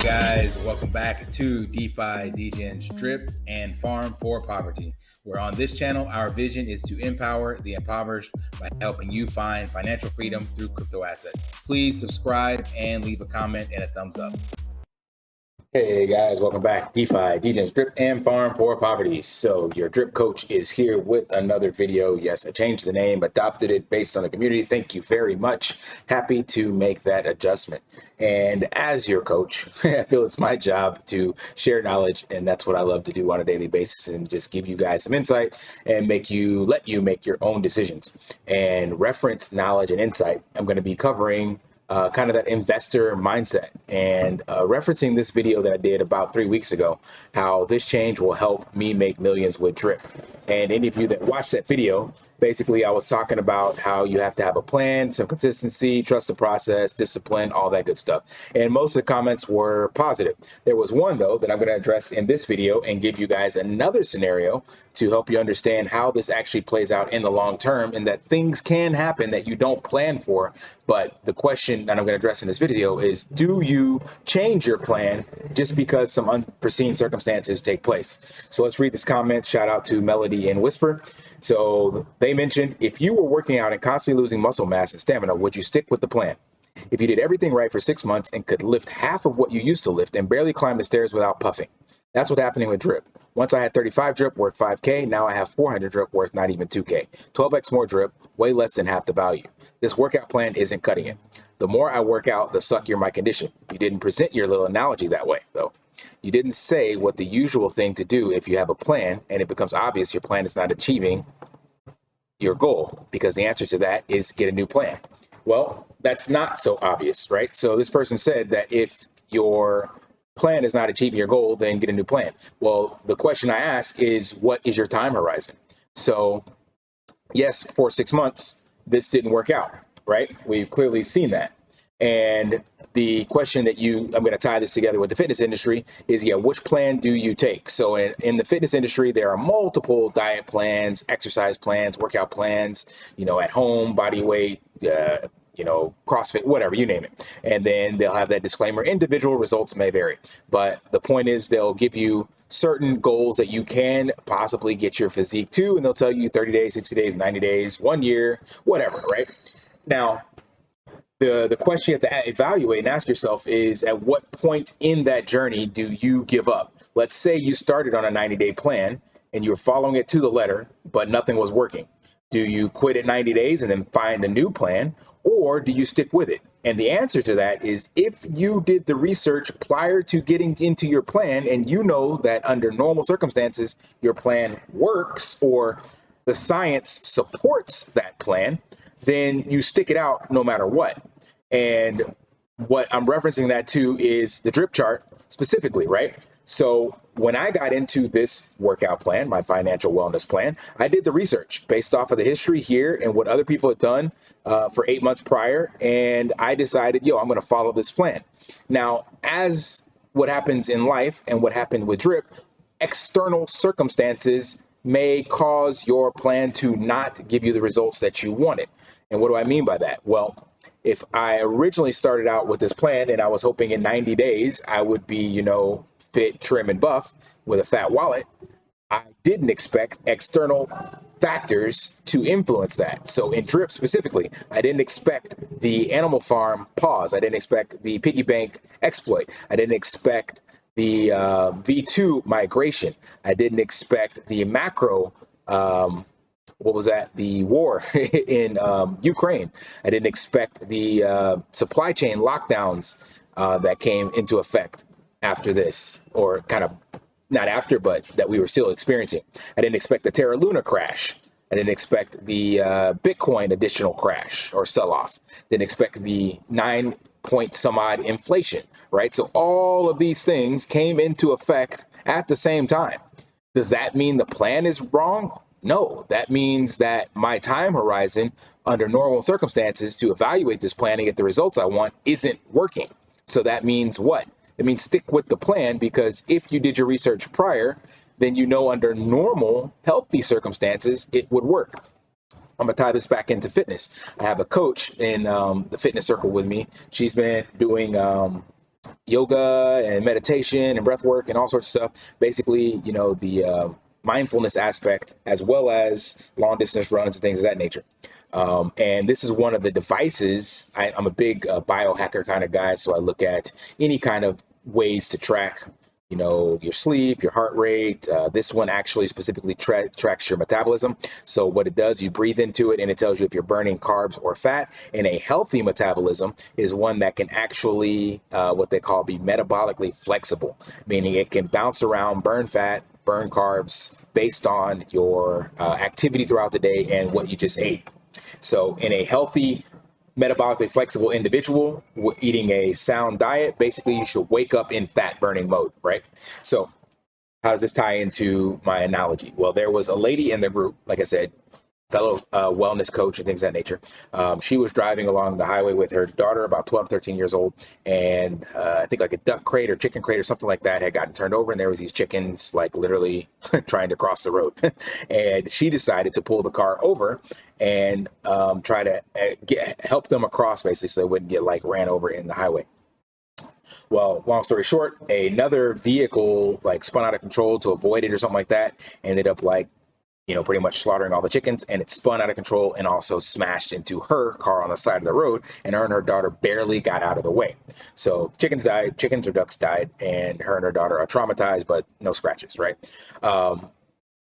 Guys, welcome back to DeFi, Degens, Drip, and Farm for Poverty, where on this channel, our vision is to empower the impoverished by helping you find financial freedom through crypto assets. Please subscribe and leave a comment and a thumbs up. Hey guys, welcome back. DeFi, Degens, Drip, and Farm for Poverty. So your drip coach is here with another video. Yes, I changed the name, adopted it based on the community. Thank you very much. Happy to make that adjustment. And as your coach, I feel it's my job to share knowledge, and that's what I love to do on a daily basis, and just give you guys some insight and let you make your own decisions. And reference knowledge and insight, I'm going to be covering kind of that investor mindset, and referencing this video that I did about 3 weeks ago, how this change will help me make millions with drip. And any of you that watched that video, basically I was talking about how you have to have a plan, some consistency, trust the process, discipline, all that good stuff. And most of the comments were positive. There was one though that I'm going to address in this video and give you guys another scenario to help you understand how this actually plays out in the long term, and that things can happen that you don't plan for. But the question that I'm going to address in this video is, do you change your plan just because some unforeseen circumstances take place? So let's read this comment. Shout out to Melody and Whisper. So they mentioned, if you were working out and constantly losing muscle mass and stamina, would you stick with the plan? If you did everything right for 6 months and could lift half of what you used to lift and barely climb the stairs without puffing. That's what's happening with drip. Once I had 35 drip worth 5K, now I have 400 drip worth not even 2K. 12x more drip, way less than half the value. This workout plan isn't cutting it. The more I work out, the suckier my condition. You didn't present your little analogy that way, though. You didn't say what the usual thing to do if you have a plan and it becomes obvious your plan is not achieving your goal, because the answer to that is get a new plan. Well, that's not so obvious, right? So this person said that if your plan is not achieving your goal, then get a new plan. Well, the question I ask is, what is your time horizon? So yes, for 6 months, this didn't work out, right? We've clearly seen that. And the question that I'm going to tie this together with the fitness industry is, which plan do you take? So in the fitness industry, there are multiple diet plans, exercise plans, workout plans, at home, body weight, CrossFit, whatever, you name it. And then they'll have that disclaimer, individual results may vary. But the point is, they'll give you certain goals that you can possibly get your physique to, and they'll tell you 30 days, 60 days, 90 days, 1 year, whatever, right? Now, the question you have to evaluate and ask yourself is, at what point in that journey do you give up? Let's say you started on a 90-day plan and you were following it to the letter, but nothing was working. Do you quit at 90 days and then find a new plan, or do you stick with it? And the answer to that is, if you did the research prior to getting into your plan and you know that under normal circumstances your plan works, or the science supports that plan, then you stick it out no matter what. And what I'm referencing that to is the drip chart specifically, right? So when I got into this workout plan, my financial wellness plan, I did the research based off of the history here and what other people had done for 8 months prior. And I decided, I'm going to follow this plan. Now, as what happens in life and what happened with drip, external circumstances may cause your plan to not give you the results that you wanted. And what do I mean by that? Well, if I originally started out with this plan and I was hoping in 90 days I would be, fit, trim, and buff with a fat wallet, I didn't expect external factors to influence that. So in drip specifically, I didn't expect the animal farm pause. I didn't expect the piggy bank exploit. I didn't expect the V2 migration. I didn't expect the macro the war in Ukraine. I didn't expect the supply chain lockdowns that came into effect after this, or kind of not after, but that we were still experiencing. I didn't expect the Terra Luna crash. I didn't expect the Bitcoin additional crash or sell-off. Didn't expect the 9-point some odd inflation, right? So all of these things came into effect at the same time. Does that mean the plan is wrong? No, that means that my time horizon under normal circumstances to evaluate this plan and get the results I want isn't working. So that means what? It means stick with the plan, because if you did your research prior, then under normal healthy circumstances, it would work. I'm gonna tie this back into fitness. I have a coach in the fitness circle with me. She's been doing yoga and meditation and breath work and all sorts of stuff. Basically, the mindfulness aspect, as well as long distance runs and things of that nature. And this is one of the devices. I'm a big biohacker kind of guy, so I look at any kind of ways to track, your sleep, your heart rate. This one actually specifically tracks your metabolism. So what it does, you breathe into it and it tells you if you're burning carbs or fat. And a healthy metabolism is one that can actually, what they call, be metabolically flexible, meaning it can bounce around, burn fat, burn carbs based on your activity throughout the day and what you just ate. So in a healthy, metabolically flexible individual eating a sound diet, basically you should wake up in fat burning mode, right? So how does this tie into my analogy? Well, there was a lady in the group, like I said, fellow wellness coach and things of that nature. She was driving along the highway with her daughter, about 12, 13 years old. And I think like a duck crate or chicken crate or something like that had gotten turned over. And there was these chickens like literally trying to cross the road. And she decided to pull the car over and try to help them across, basically, so they wouldn't get like ran over in the highway. Well, long story short, another vehicle like spun out of control to avoid it or something like that. Ended up like pretty much slaughtering all the chickens, and it spun out of control and also smashed into her car on the side of the road, and her daughter barely got out of the way. So chickens or ducks died, and her daughter are traumatized, but no scratches, right?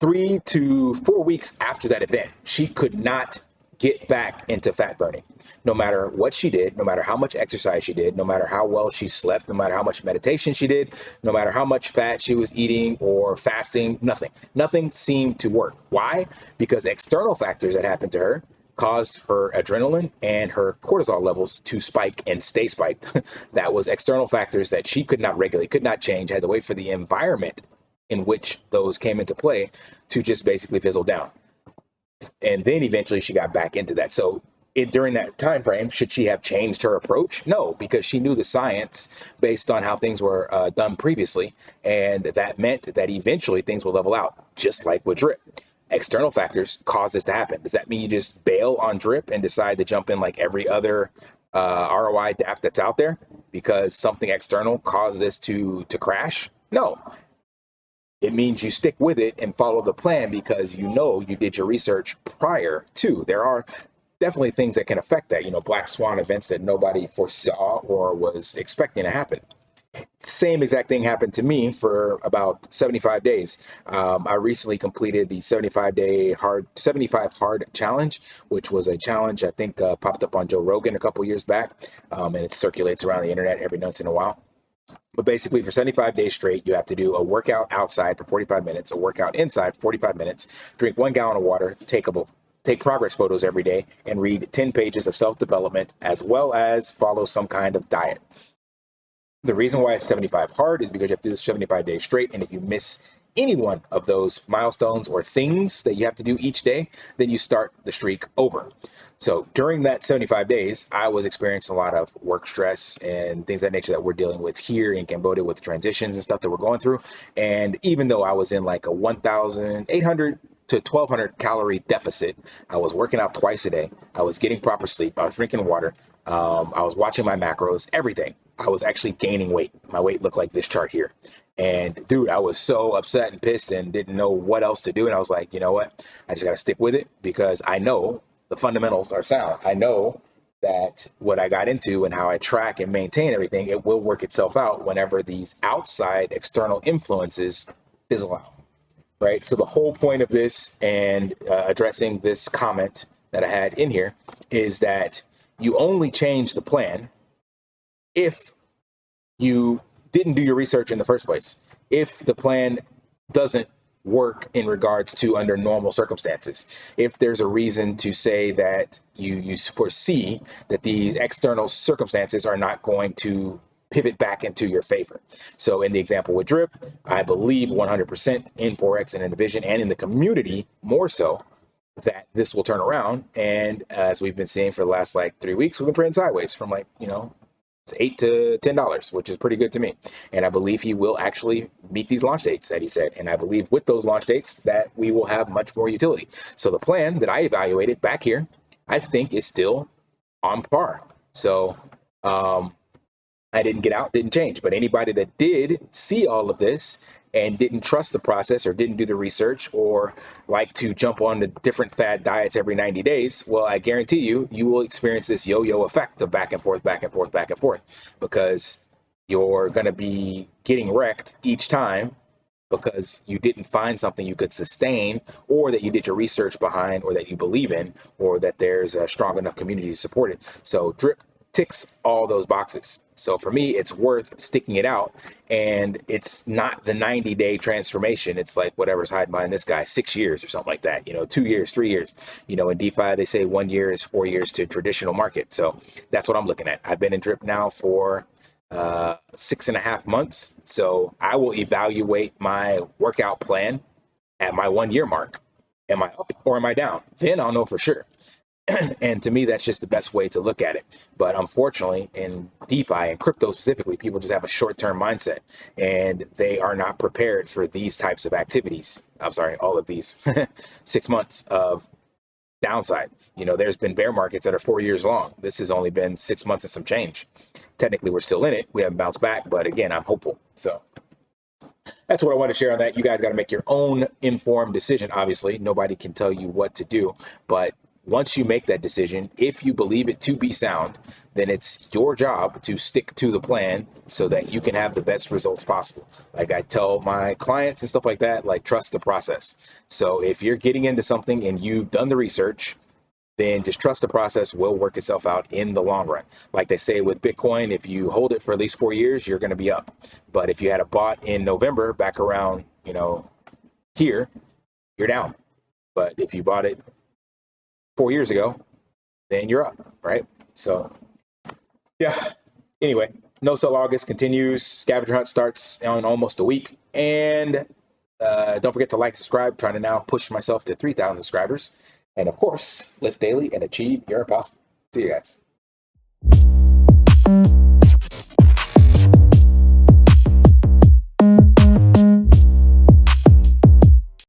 3 to 4 weeks after that event, she could not get back into fat burning. No matter what she did, no matter how much exercise she did, no matter how well she slept, no matter how much meditation she did, no matter how much fat she was eating or fasting, nothing seemed to work. Why? Because external factors that happened to her caused her adrenaline and her cortisol levels to spike and stay spiked. That was external factors that she could not regulate, could not change, had to wait for the environment in which those came into play to just basically fizzle down. And then eventually she got back into that. So during that time frame, should she have changed her approach? No, because she knew the science based on how things were done previously. And that meant that eventually things will level out, just like with drip. External factors cause this to happen. Does that mean you just bail on drip and decide to jump in like every other ROI DApp that's out there because something external causes this to crash? No, it means you stick with it and follow the plan because you did your research prior to. There are definitely things that can affect that, black swan events that nobody foresaw or was expecting to happen. Same exact thing happened to me for about 75 days. I recently completed the 75 hard challenge, which was a challenge I think popped up on Joe Rogan a couple years back, and it circulates around the internet every once in a while. But basically, for 75 days straight, you have to do a workout outside for 45 minutes, a workout inside for 45 minutes, drink 1 gallon of water, take progress photos every day, and read 10 pages of self-development, as well as follow some kind of diet. The reason why it's 75 hard is because you have to do this 75 days straight, and if you miss any one of those milestones or things that you have to do each day, then you start the streak over. So during that 75 days, I was experiencing a lot of work stress and things of that nature that we're dealing with here in Cambodia with the transitions and stuff that we're going through. And even though I was in like a 1,800 to 1,200 calorie deficit, I was working out twice a day. I was getting proper sleep. I was drinking water. I was watching my macros, everything. I was actually gaining weight. My weight looked like this chart here. And dude, I was so upset and pissed and didn't know what else to do. And I was like, you know what? I just got to stick with it because I know the fundamentals are sound. I know that what I got into and how I track and maintain everything, it will work itself out whenever these outside external influences fizzle out, right? So the whole point of this and addressing this comment that I had in here is that you only change the plan if you didn't do your research in the first place. If the plan doesn't work in regards to under normal circumstances, if there's a reason to say that you foresee that the external circumstances are not going to pivot back into your favor. So in the example with drip, I believe 100% in Forex and in the vision and in the community more so that this will turn around. And as we've been seeing for the last like 3 weeks, we've been trading sideways from like, It's $8 to $10, which is pretty good to me. And I believe he will actually meet these launch dates that he said. And I believe with those launch dates that we will have much more utility. So the plan that I evaluated back here, I think is still on par. So I didn't get out, didn't change. But anybody that did see all of this and didn't trust the process or didn't do the research or like to jump on the different fad diets every 90 days, well, I guarantee you, you will experience this yo-yo effect of back and forth, back and forth, back and forth, because you're going to be getting wrecked each time because you didn't find something you could sustain, or that you did your research behind, or that you believe in, or that there's a strong enough community to support it. So drip ticks all those boxes. So for me, it's worth sticking it out. And it's not the 90-day transformation. It's like whatever's hiding behind this guy, 6 years or something like that, 2 years, 3 years. In DeFi, they say 1 year is 4 years to traditional market. So that's what I'm looking at. I've been in drip now for 6.5 months. So I will evaluate my workout plan at my 1 year mark. Am I up or am I down? Then I'll know for sure. And to me, that's just the best way to look at it. But unfortunately, in DeFi and crypto specifically, people just have a short-term mindset and they are not prepared for these types of activities. I'm sorry, all of these 6 months of downside. There's been bear markets that are 4 years long. This has only been 6 months and some change. Technically, we're still in it. We haven't bounced back, but again, I'm hopeful. So that's what I want to share on that. You guys got to make your own informed decision. Obviously, nobody can tell you what to do, but once you make that decision, if you believe it to be sound, then it's your job to stick to the plan so that you can have the best results possible. Like I tell my clients and stuff like that, like trust the process. So if you're getting into something and you've done the research, then just trust the process will work itself out in the long run. Like they say with Bitcoin, if you hold it for at least 4 years, you're going to be up. But if you had a bought in November back around, here, you're down. But if you bought it 4 years ago, then you're up, right? So, yeah. Anyway, no sell August continues. Scavenger hunt starts in almost a week. And don't forget to like, subscribe. I'm trying to now push myself to 3,000 subscribers. And of course, lift daily and achieve your impossible. See you guys.